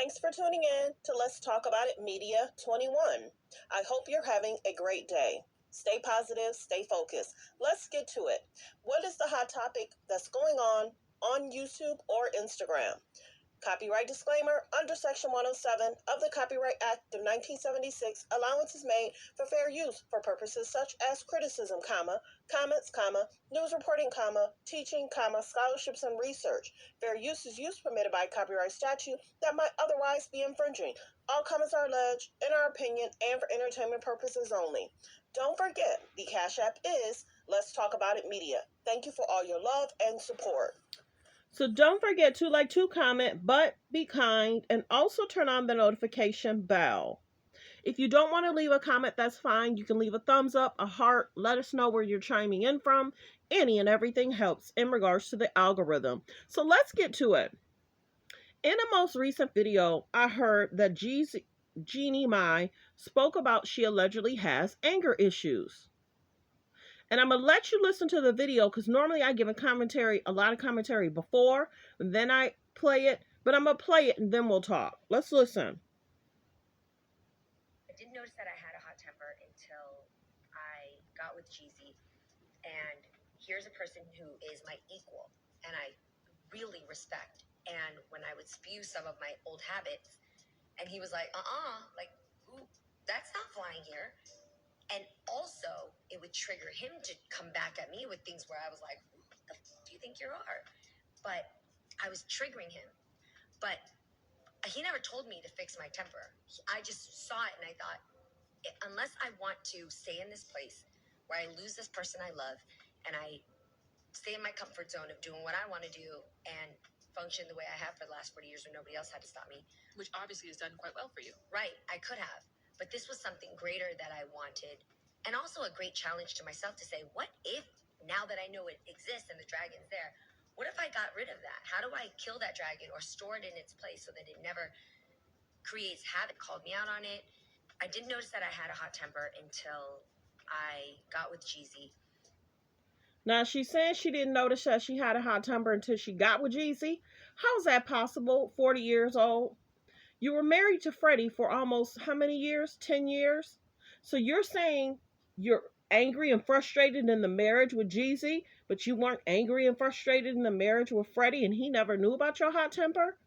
Thanks for tuning in to Let's Talk About It Media 21. I hope you're having a great day. Stay positive, stay focused. Let's get to it. What is the hot topic that's going on YouTube or Instagram? Copyright disclaimer. Under Section 107 of the Copyright Act of 1976, allowance is made for fair use for purposes such as criticism, comments, news reporting, teaching, scholarships and research. Fair use is use permitted by copyright statute that might otherwise be infringing. All comments are alleged, in our opinion, and for entertainment purposes only. Don't forget, the Cash App is Let's Talk About It Media. Thank you for all your love and support. So don't forget to comment, but be kind, and also turn on the notification bell. If you don't want to leave a comment, that's fine. You can leave a thumbs up, a heart, let us know where you're chiming in from. Any and everything helps in regards to the algorithm. So let's get to it. In a most recent video, I heard that Jeannie spoke about she allegedly has anger issues. And I'm going to let you listen to the video because normally I give a lot of commentary before, then I play it, but I'm going to play it and then we'll talk. Let's listen. I didn't notice that I had a hot temper until I got with Jeezy. And here's a person who is my equal and I really respect. And when I would spew some of my old habits, and he was like, like, ooh, that's not flying here. And also, it would trigger him to come back at me with things where I was like, what the do you think you are? But I was triggering him. But he never told me to fix my temper. I just saw it and I thought, unless I want to stay in this place where I lose this person I love and I stay in my comfort zone of doing what I want to do and function the way I have for the last 40 years when nobody else had to stop me. Which obviously has done quite well for you. Right, I could have. But this was something greater that I wanted. And also a great challenge to myself to say, what if, now that I know it exists and the dragon's there, what if I got rid of that? How do I kill that dragon or store it in its place so that it never creates havoc? Called me out on it. I didn't notice that I had a hot temper until I got with Jeezy. Now, she's saying she didn't notice that she had a hot temper until she got with Jeezy. How is that possible? 40 years old. You were married to Freddie for almost how many years? 10 years? So you're saying you're angry and frustrated in the marriage with Jeezy, but you weren't angry and frustrated in the marriage with Freddie and he never knew about your hot temper?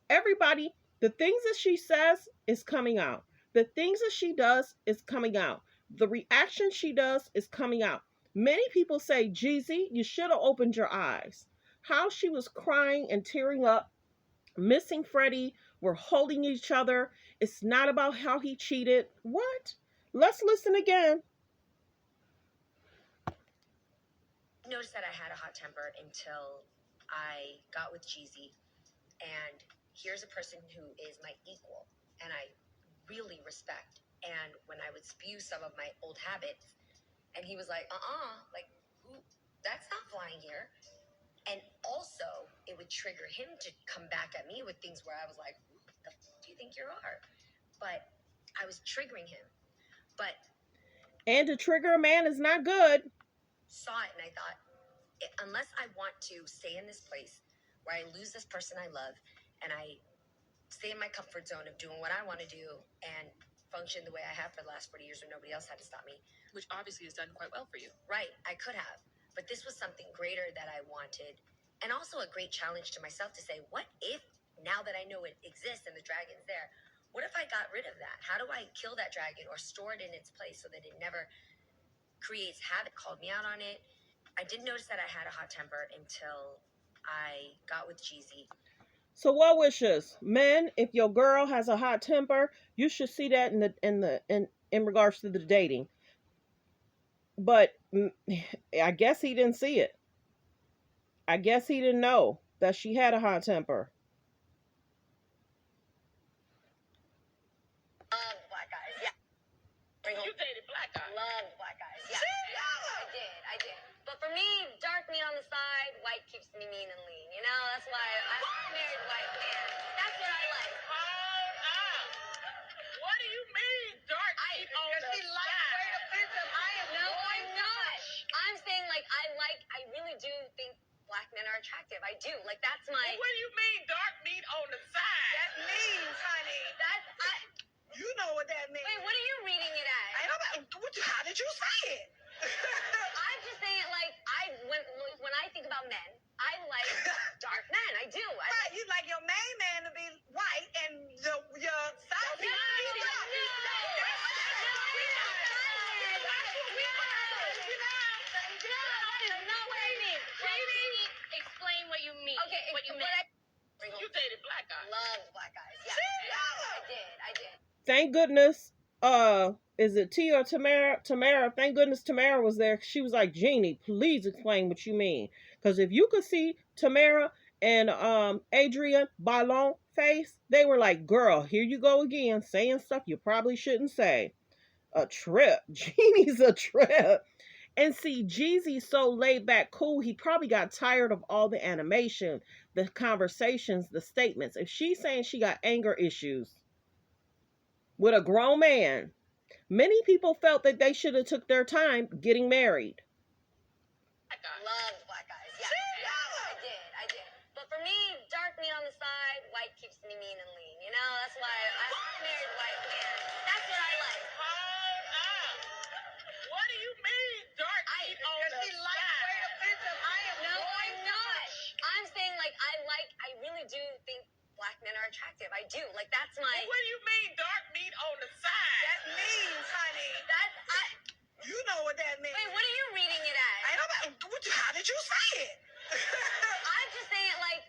Everybody, the things that she says is coming out. The things that she does is coming out. The reaction she does is coming out. Many people say, Jeezy, you should have opened your eyes. How she was crying and tearing up, missing Freddie, we're holding each other. It's not about how he cheated. What? Let's listen again. Notice that I had a hot temper until I got with Jeezy. And here's a person who is my equal and I really respect. And when I would spew some of my old habits, and he was like, like, ooh, that's not flying here. And also, it would trigger him to come back at me with things where I was like, what the do you think you are? But I was triggering him. And to trigger a man is not good. Saw it and I thought, unless I want to stay in this place where I lose this person I love and I stay in my comfort zone of doing what I want to do and function the way I have for the last 40 years when nobody else had to stop me. Which obviously has done quite well for you. Right, I could have. But this was something greater that I wanted. And also a great challenge to myself to say, what if, now that I know it exists and the dragon's there, what if I got rid of that? How do I kill that dragon or store it in its place so that it never creates havoc? Called me out on it. I didn't notice that I had a hot temper until I got with Jeezy. So what wishes, men? If your girl has a hot temper, you should see that in regards to the dating. But I guess he didn't see it. I guess he didn't know that she had a hot temper. Love black guys, yeah. You dated black guys. Love black guys, yeah. I did. But for me, dark meat on the side, white keeps me mean and lean. You know, that's why I married a white man. That's what I like. What do you mean, dark meat on the side? No, I'm not. I'm saying, like, I really do think black men are attractive. I do. Like, that's my... What do you mean, dark meat on the side. That means, honey. You know what that means. Wait, what are you reading it as? How did you say it? I'm just saying, like, when I think about men, I like dark men. I do. Right, you like your main man to be white and your side piece to be black. Explain what you mean. Okay, what you meant. You dated black guys. Love black guys. Yeah, I did. Thank goodness, is it T or Tamara? Tamara, thank goodness Tamara was there. She was like, Jeannie, please explain what you mean. Because if you could see Tamara and Adrian Ballon face, they were like, girl, here you go again, saying stuff you probably shouldn't say. A trip. Jeannie's a trip. And see, Jeezy's so laid back, cool. He probably got tired of all the animation, the conversations, the statements. If she's saying she got anger issues with a grown man, many people felt that they should have took their time getting married. Love black guys. Yeah, I did. But for me, dark meat on the side, white keeps me mean and lean. You know, that's why I married white man. That's what I like. Hold up. What do you mean, dark meat on the side? No, I'm not. I'm saying, like, I really do think black men are attractive. I do. Like, that's my... What do you mean, dark meat on the side? That means, honey. You know what that means. Wait, what are you reading it as? How did you say it? I'm just saying, like,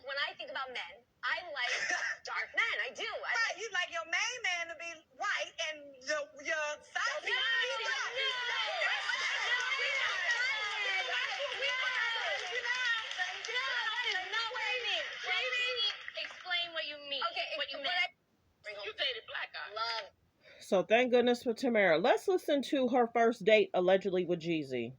when I think about men, I like dark men. I do. Right, you like your main man to be white and your side piece to be black. Explain what you mean. Okay, what you meant. You dated black guys. Love. So thank goodness for Tamara. Let's listen to her first date allegedly with Jeezy.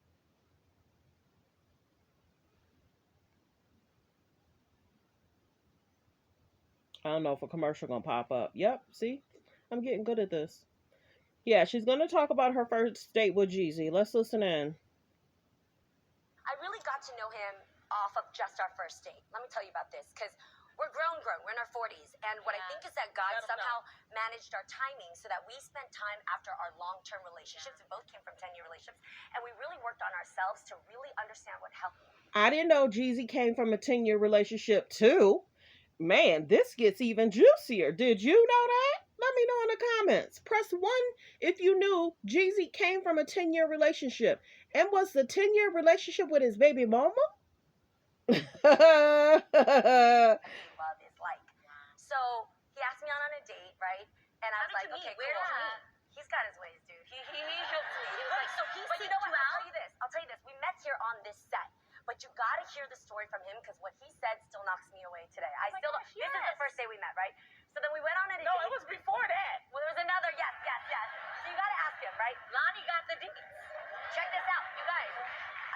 I don't know if a commercial gonna pop up. Yep, see? I'm getting good at this. Yeah, she's gonna talk about her first date with Jeezy. Let's listen in. I really got to know him off of just our first date. Let me tell you about this, because we're grown. We're in our 40s. And what I think is that God somehow managed our timing so that we spent time after our long-term relationships. We both came from 10-year relationships. And we really worked on ourselves to really understand what helped. I didn't know Jeezy came from a 10-year relationship too. Man, this gets even juicier. Did you know that? Let me know in the comments. Press 1 if you knew Jeezy came from a 10-year relationship. And was the 10-year relationship with his baby mama? Love is like. So he asked me on a date, right? And I was like, okay, cool. He's got his ways, dude. He helped me. He was like, so he sent you out? I'll tell you this. We met here on this set. But you gotta hear the story from him, because what he said still knocks me away today. This is the first day we met, right? So then we went on a date. No, it was before that. Well, there was another, yes. So you gotta ask him, right? Lonnie got the deets. Check this out, you guys.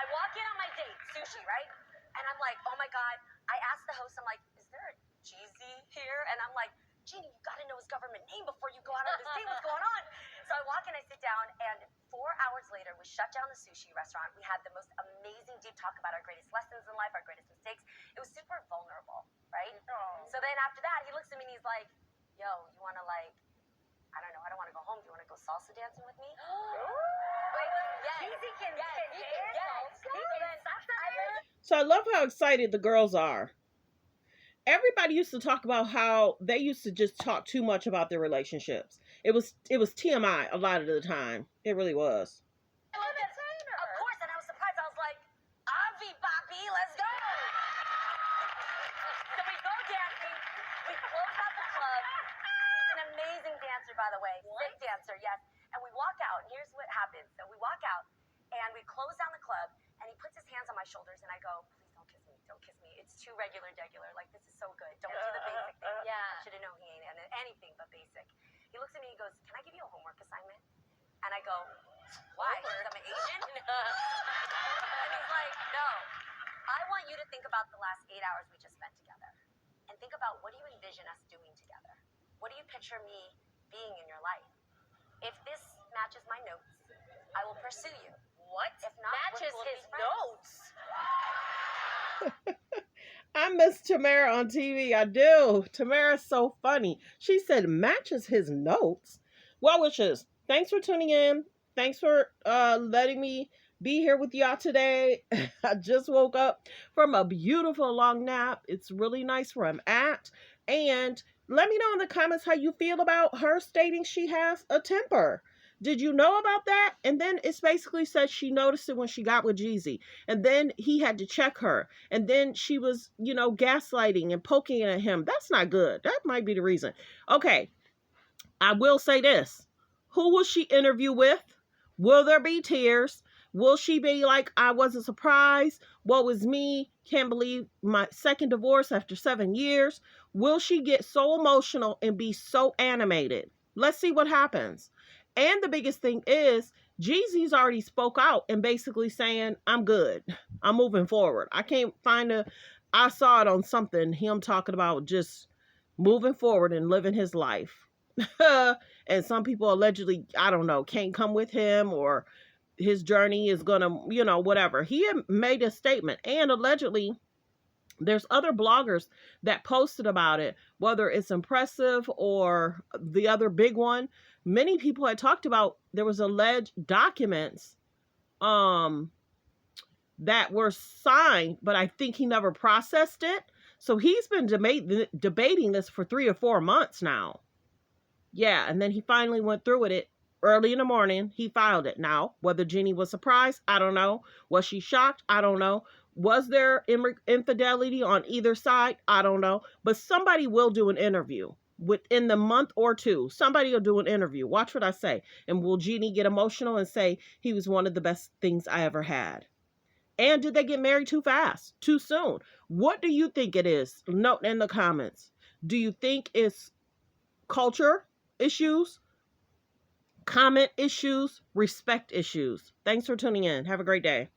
I walk in on my date, sushi, right? And I'm like, oh my God. I asked the host, I'm like, is there a Jeezy here? And I'm like, Jeannie, you gotta know his government name before you go out on this date. What's going on? So I walk in, I sit down, and 4 hours later, we shut down the sushi restaurant. We had the most amazing deep talk about our greatest lessons in life, our greatest mistakes. It was super vulnerable, right? Oh. So then after that, he looks at me and he's like, yo, you wanna like, I don't know, I don't wanna go home. Do you wanna go salsa dancing with me? Jeezy can dance. So I love how excited the girls are. Everybody used to talk about how they used to just talk too much about their relationships. It was TMI a lot of the time. It really was. Of course, and I was surprised. I was like, Avi, Bobby, let's go. So we go dancing. We close out the club. He's an amazing dancer, by the way. Sick dancer, yes. And we walk out, and here's what happens. So we walk out, and we close down the club, and he puts his hands on my shoulders, and I go, please don't kiss me. Don't kiss me. It's too regular. Like, this is so good. Don't do the basic thing. Yeah. I should have known he ain't anything but basic. He looks at me, he goes, can I give you a homework assignment? And I go, why? Because I'm an Asian? And he's like, no. I want you to think about the last 8 hours we just spent together. And think about, what do you envision us doing together? What do you picture me being in your life? If this matches my notes, I will pursue you. What? If not, matches his notes? I miss Tamara on TV. I do. Tamara's so funny. She said matches his notes. Well wishes. Thanks for tuning in. Thanks for letting me be here with y'all today. I just woke up from a beautiful long nap. It's really nice where I'm at. And let me know in the comments how you feel about her stating she has a temper. Did you know about that? And then it's basically said she noticed it when she got with Jeezy. And then he had to check her. And then she was, gaslighting and poking at him. That's not good. That might be the reason. Okay, I will say this. Who will she interview with? Will there be tears? Will she be like, I wasn't surprised? Woe is me. Can't believe my second divorce after 7 years. Will she get so emotional and be so animated? Let's see what happens. And the biggest thing is, Jeezy's already spoke out and basically saying, I'm good. I'm moving forward. I saw it on something, him talking about just moving forward and living his life. And some people allegedly, I don't know, can't come with him, or his journey is gonna, whatever. He had made a statement, and allegedly there's other bloggers that posted about it, whether it's Impressive or the other big one. Many people had talked about there was alleged documents that were signed, but I think he never processed it. So he's been debating this for 3 or 4 months now. Yeah, and then he finally went through with it early in the morning. He filed it. Now, whether Jeannie was surprised, I don't know. Was she shocked? I don't know. Was there infidelity on either side? I don't know. But somebody will do an interview within the month or two. Somebody will do an interview. Watch what I say. And will Jeannie get emotional and say he was one of the best things I ever had? And did they get married too fast, too soon? What do you think it is? Note in the comments. Do you think it's culture issues, comment issues, respect issues? Thanks for tuning in. Have a great day.